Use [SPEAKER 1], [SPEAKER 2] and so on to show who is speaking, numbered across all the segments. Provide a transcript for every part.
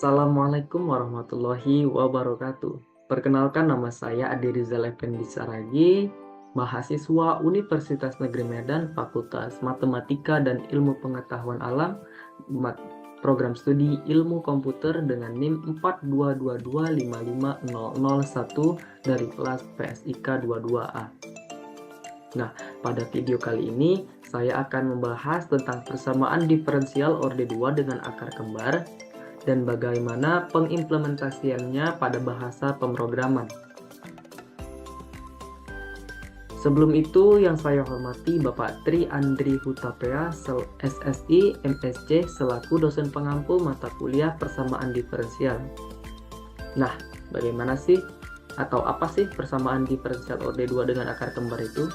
[SPEAKER 1] Assalamualaikum warahmatullahi wabarakatuh. Perkenalkan, nama saya Ade Rizal Effendi Saragi, mahasiswa Universitas Negeri Medan, Fakultas Matematika dan Ilmu Pengetahuan Alam, program studi Ilmu Komputer dengan NIM 422255001 dari kelas PSIK 22A. Nah, pada video kali ini saya akan membahas tentang persamaan diferensial orde 2 dengan akar kembar dan bagaimana pengimplementasiannya pada bahasa pemrograman. Sebelum itu, yang saya hormati Bapak Tri Andri Hutapea, SSI, MSc, selaku dosen pengampu mata kuliah persamaan diferensial. Nah, bagaimana sih atau apa sih persamaan diferensial orde 2 dengan akar kembar itu?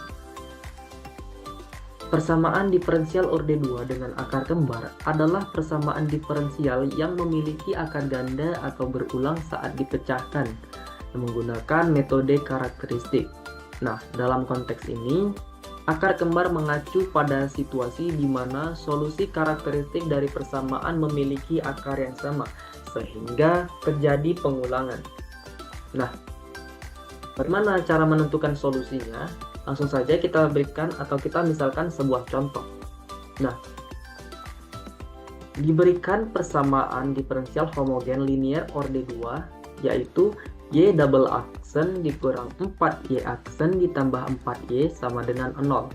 [SPEAKER 1] Persamaan diferensial orde 2 dengan akar kembar adalah persamaan diferensial yang memiliki akar ganda atau berulang saat dipecahkan menggunakan metode karakteristik. Nah, dalam konteks ini, akar kembar mengacu pada situasi di mana solusi karakteristik dari persamaan memiliki akar yang sama, sehingga terjadi pengulangan. Nah, bagaimana cara menentukan solusinya? Langsung saja kita berikan atau kita misalkan sebuah contoh. Nah, diberikan persamaan diferensial homogen linear orde 2 yaitu Y double aksen dikurang 4Y aksen ditambah 4Y sama dengan 0.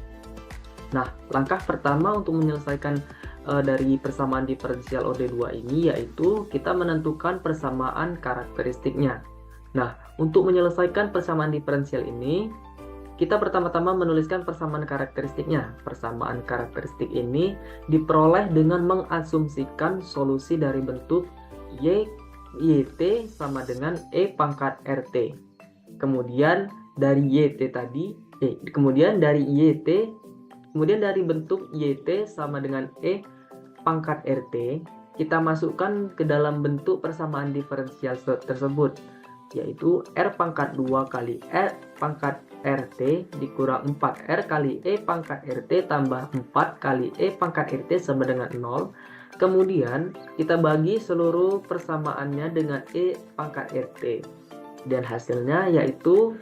[SPEAKER 1] Nah, langkah pertama untuk menyelesaikan dari persamaan diferensial orde 2 ini yaitu kita menentukan persamaan karakteristiknya. Nah, untuk menyelesaikan persamaan diferensial ini, kita pertama-tama menuliskan persamaan karakteristiknya. Persamaan karakteristik ini diperoleh dengan mengasumsikan solusi dari bentuk YT sama dengan E pangkat RT. Kemudian dari YT tadi, kemudian dari bentuk YT sama dengan E pangkat RT, kita masukkan ke dalam bentuk persamaan diferensial tersebut, yaitu R pangkat 2 kali R pangkat RT dikurang 4R kali E pangkat RT tambah 4 kali E pangkat RT sama dengan 0. Kemudian kita bagi seluruh persamaannya dengan E pangkat RT. Dan hasilnya yaitu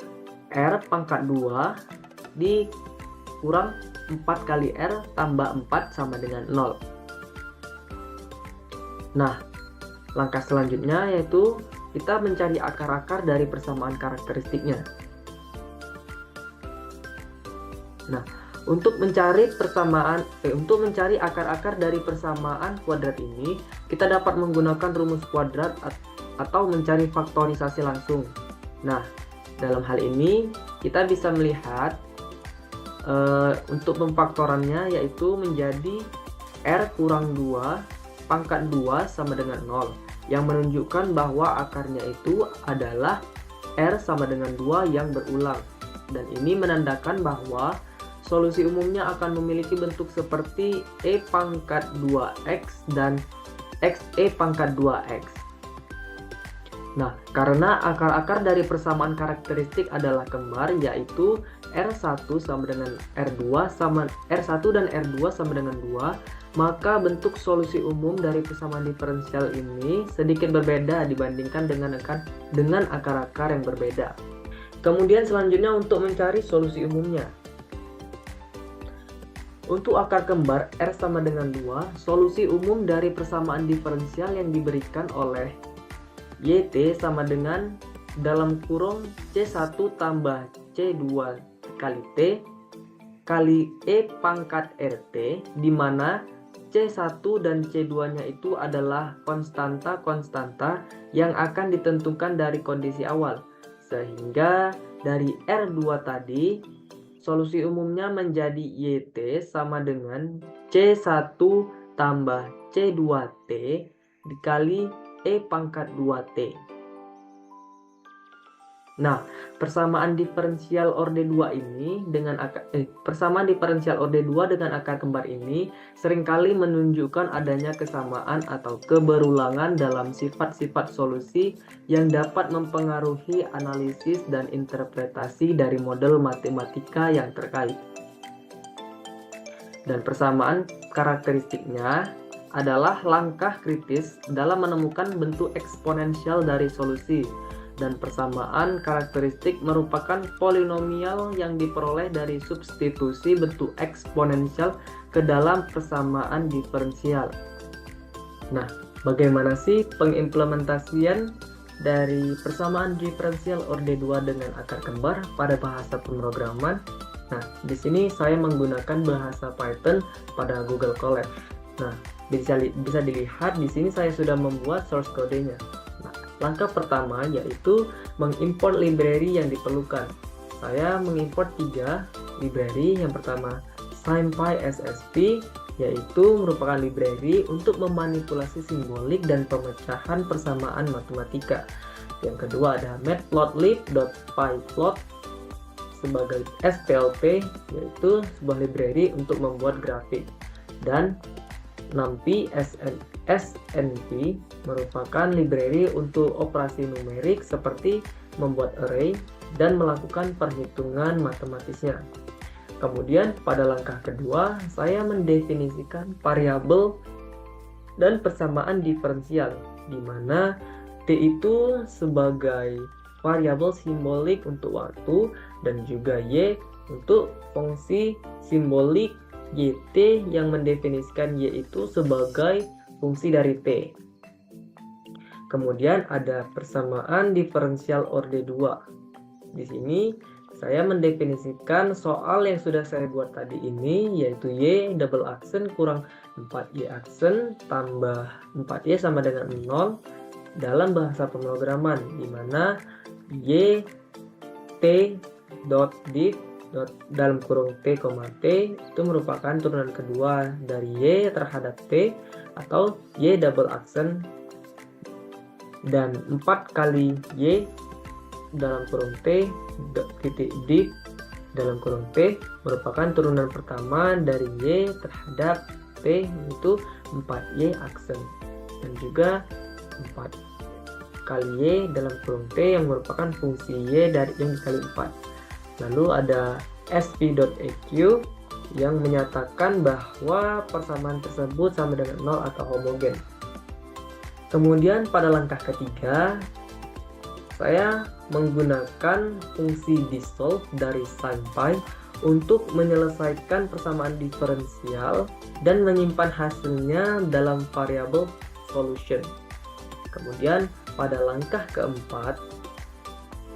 [SPEAKER 1] R pangkat 2 dikurang 4 kali R tambah 4 sama dengan 0. Nah, langkah selanjutnya yaitu kita mencari akar-akar dari persamaan karakteristiknya. Nah, untuk mencari akar-akar dari persamaan kuadrat ini, kita dapat menggunakan rumus kuadrat atau mencari faktorisasi langsung. Nah, dalam hal ini kita bisa melihat untuk pemfaktorannya yaitu menjadi R kurang 2 pangkat 2 sama dengan 0, yang menunjukkan bahwa akarnya itu adalah R sama dengan 2 yang berulang. Dan ini menandakan bahwa solusi umumnya akan memiliki bentuk seperti E pangkat 2X dan XE pangkat 2X. Nah, karena akar-akar dari persamaan karakteristik adalah kembar, yaitu R1 sama dengan R2 sama R1 dan R2 sama dengan 2, maka bentuk solusi umum dari persamaan diferensial ini sedikit berbeda dibandingkan dengan akar-akar yang berbeda. Kemudian selanjutnya untuk mencari solusi umumnya. Untuk akar kembar R sama dengan 2, solusi umum dari persamaan diferensial yang diberikan oleh YT sama dengan dalam kurung C1 tambah C2 kali T kali E pangkat RT, di mana C1 dan C2 nya itu adalah konstanta yang akan ditentukan dari kondisi awal, sehingga dari R2 tadi solusi umumnya menjadi YT sama dengan C1 tambah C2T dikali E pangkat 2T. Nah, persamaan diferensial orde 2 ini dengan persamaan diferensial orde 2 dengan akar kembar ini seringkali menunjukkan adanya kesamaan atau keberulangan dalam sifat-sifat solusi yang dapat mempengaruhi analisis dan interpretasi dari model matematika yang terkait. Dan persamaan karakteristiknya adalah langkah kritis dalam menemukan bentuk eksponensial dari solusi, dan persamaan karakteristik merupakan polinomial yang diperoleh dari substitusi bentuk eksponensial ke dalam persamaan diferensial. Nah, bagaimana sih pengimplementasian dari persamaan diferensial orde 2 dengan akar kembar pada bahasa pemrograman? Nah, di sini saya menggunakan bahasa Python pada Google Colab. Nah, bisa dilihat di sini saya sudah membuat source code-nya. Nah, langkah pertama yaitu mengimport library yang diperlukan. Saya mengimport 3 library. Yang pertama SciPy SSP, yaitu merupakan library untuk memanipulasi simbolik dan pemecahan persamaan matematika. Yang kedua ada matplotlib.pyplot sebagai SPLP, yaitu sebuah library untuk membuat grafik. Dan NumPy SNP merupakan library untuk operasi numerik seperti membuat array dan melakukan perhitungan matematisnya. Kemudian pada langkah kedua, saya mendefinisikan variabel dan persamaan diferensial, di mana T itu sebagai variabel simbolik untuk waktu dan juga Y untuk fungsi simbolik YT yang mendefinisikan Y itu sebagai fungsi dari T. Kemudian ada persamaan diferensial orde 2. Di sini saya mendefinisikan soal yang sudah saya buat tadi ini, yaitu Y double aksen kurang 4Y aksen tambah 4Y sama dengan 0 dalam bahasa pemrograman, di mana Y T dot div dalam kurung T, T itu merupakan turunan kedua dari Y terhadap T atau Y double aksen, dan 4 kali Y dalam kurung T titik div dalam kurung T merupakan turunan pertama dari Y terhadap T, yaitu 4Y aksen, dan juga 4 kali Y dalam kurung T yang merupakan fungsi Y dari yang dikali 4. Lalu ada sp.eq yang menyatakan bahwa persamaan tersebut sama dengan 0 atau homogen. Kemudian pada langkah ketiga, saya menggunakan fungsi dissolve dari SciPy untuk menyelesaikan persamaan diferensial dan menyimpan hasilnya dalam variabel solution. Kemudian pada langkah keempat,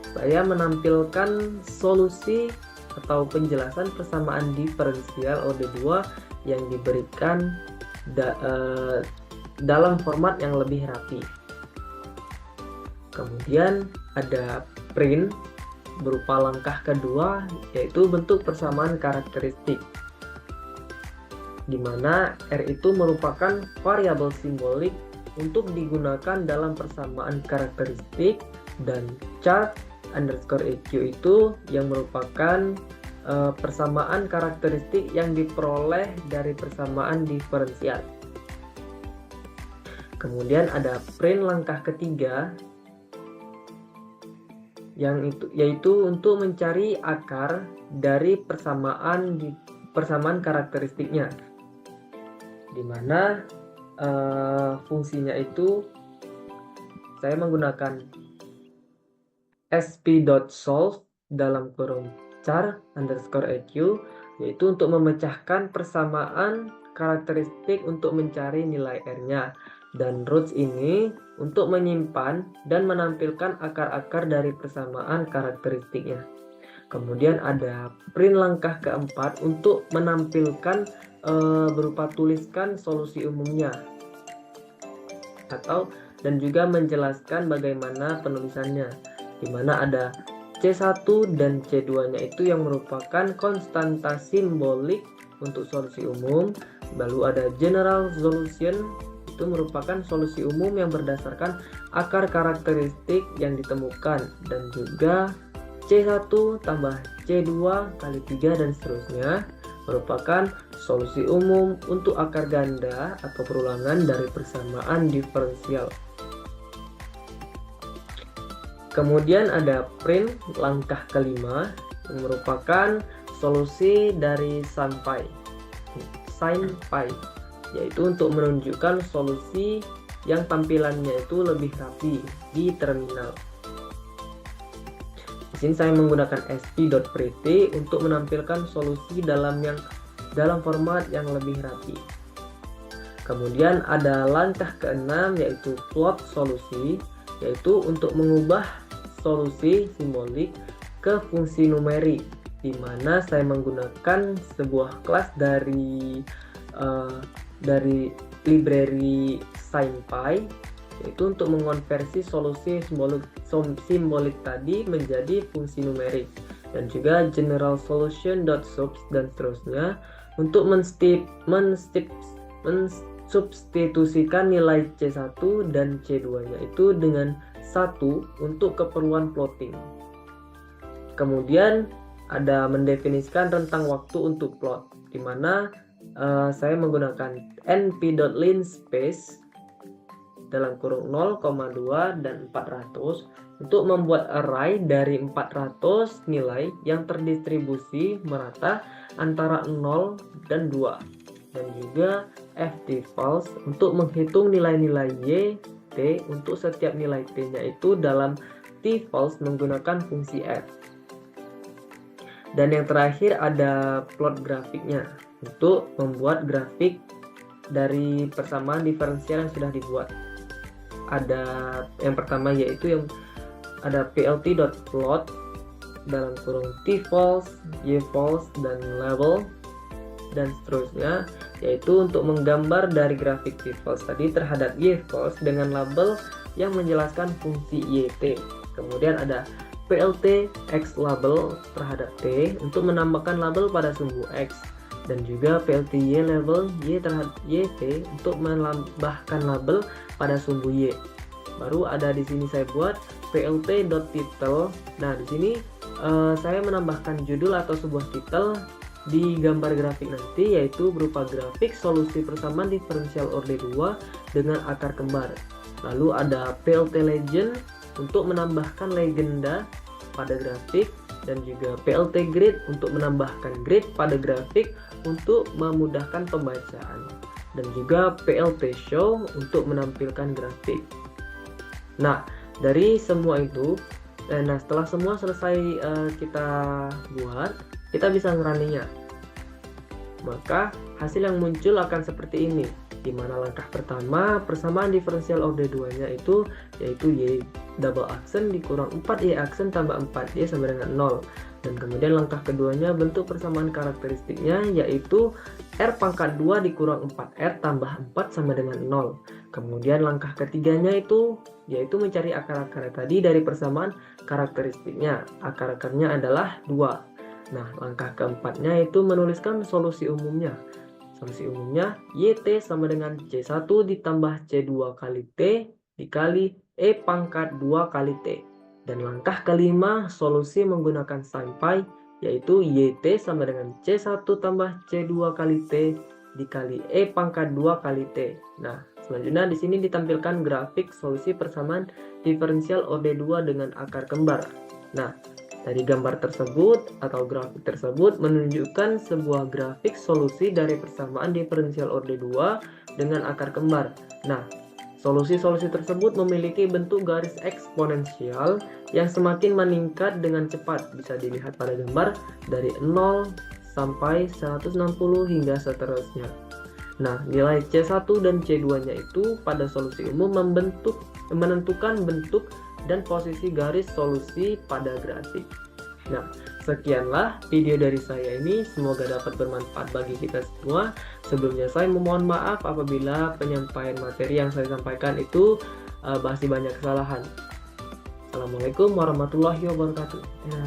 [SPEAKER 1] saya menampilkan solusi atau penjelasan persamaan diferensial orde 2 yang diberikan dalam format yang lebih rapi. Kemudian ada print berupa langkah kedua, yaitu bentuk persamaan karakteristik, di mana R itu merupakan variabel simbolik untuk digunakan dalam persamaan karakteristik, dan char underscore EQ itu yang merupakan persamaan karakteristik yang diperoleh dari persamaan diferensial. Kemudian ada print langkah ketiga, yaitu untuk mencari akar dari persamaan karakteristiknya, di mana fungsinya itu saya menggunakan sp.solve dalam kurung char underscore EQ, yaitu untuk memecahkan persamaan karakteristik untuk mencari nilai R-nya, dan roots ini untuk menyimpan dan menampilkan akar-akar dari persamaan karakteristiknya. Kemudian ada print langkah keempat untuk menampilkan berupa tuliskan solusi umumnya, dan juga menjelaskan bagaimana penulisannya, di mana ada C1 dan C2-nya itu yang merupakan konstanta simbolik untuk solusi umum. Lalu ada general solution, itu merupakan solusi umum yang berdasarkan akar karakteristik yang ditemukan, dan juga C1 tambah C2 kali 3 dan seterusnya merupakan solusi umum untuk akar ganda atau perulangan dari persamaan diferensial. Kemudian ada print langkah kelima yang merupakan solusi dari SciPy. yaitu untuk menunjukkan solusi yang tampilannya itu lebih rapi di terminal. Di sini saya menggunakan sp.pretty untuk menampilkan solusi dalam format yang lebih rapi. Kemudian ada langkah ke-6 yaitu plot solusi, yaitu untuk mengubah solusi simbolik ke fungsi numerik, di mana saya menggunakan sebuah kelas dari library SciPy, yaitu untuk mengonversi solusi simbolik tadi menjadi fungsi numerik, dan juga general solution.subs dan seterusnya untuk mensubstitusikan nilai C1 dan C2 yaitu dengan 1 untuk keperluan plotting. Kemudian ada mendefinisikan rentang waktu untuk plot, di mana saya menggunakan np.linspace dalam kurung 0,2 dan 400 untuk membuat array dari 400 nilai yang terdistribusi merata antara 0 dan 2, dan juga ftFalse untuk menghitung nilai-nilai y, t untuk setiap nilai t-nya itu dalam tFalse menggunakan fungsi f. Dan yang terakhir ada plot grafiknya untuk membuat grafik dari persamaan diferensial yang sudah dibuat. Ada yang pertama yaitu yang ada plt.plot dalam kurung tFalse, yFalse, dan label dan seterusnya, yaitu untuk menggambar dari grafik tFalse tadi terhadap yFalse dengan label yang menjelaskan fungsi yt. Kemudian ada plt xLabel terhadap t untuk menambahkan label pada sumbu x, dan juga plt yLabel y terhadap yt untuk menambahkan label pada sumbu y. Baru ada di sini saya buat plt.title. Nah, di sini saya menambahkan judul atau sebuah titel di gambar grafik nanti, yaitu berupa grafik solusi persamaan diferensial orde 2 dengan akar kembar. Lalu ada plt legend untuk menambahkan legenda pada grafik, dan juga plt grid untuk menambahkan grid pada grafik untuk memudahkan pembacaan, dan juga plt show untuk menampilkan grafik. Nah, dari semua itu, setelah semua selesai kita buat, kita bisa ngeraninya. Maka hasil yang muncul akan seperti ini, di mana langkah pertama persamaan diferensial orde 2 nya itu yaitu y double aksen dikurang 4y aksen tambah 4y sama dengan 0. Dan kemudian langkah keduanya bentuk persamaan karakteristiknya yaitu r pangkat 2 dikurang 4r tambah 4 sama dengan 0. Kemudian langkah ketiganya itu yaitu mencari akar-akar tadi dari persamaan karakteristiknya. Akar-akarnya adalah 2. Nah, langkah keempatnya itu menuliskan solusi umumnya. Solusi umumnya yt sama dengan c1 ditambah c2 kali t dikali e pangkat 2 kali t. Dan langkah kelima solusi menggunakan SciPy yaitu yt sama dengan c1 tambah c2 kali t dikali e pangkat 2 kali t. Nah, selanjutnya di sini ditampilkan grafik solusi persamaan diferensial orde 2 dengan akar kembar. Nah, dari gambar tersebut atau grafik tersebut menunjukkan sebuah grafik solusi dari persamaan diferensial orde 2 dengan akar kembar. Nah, solusi-solusi tersebut memiliki bentuk garis eksponensial yang semakin meningkat dengan cepat. Bisa dilihat pada gambar dari 0 sampai 160 hingga seterusnya. Nah, nilai C1 dan C2-nya itu pada solusi umum menentukan bentuk dan posisi garis solusi pada grafik. Nah, sekianlah video dari saya ini, semoga dapat bermanfaat bagi kita semua. Sebelumnya saya memohon maaf apabila penyampaian materi yang saya sampaikan itu masih banyak kesalahan. Assalamualaikum warahmatullahi wabarakatuh. Ya.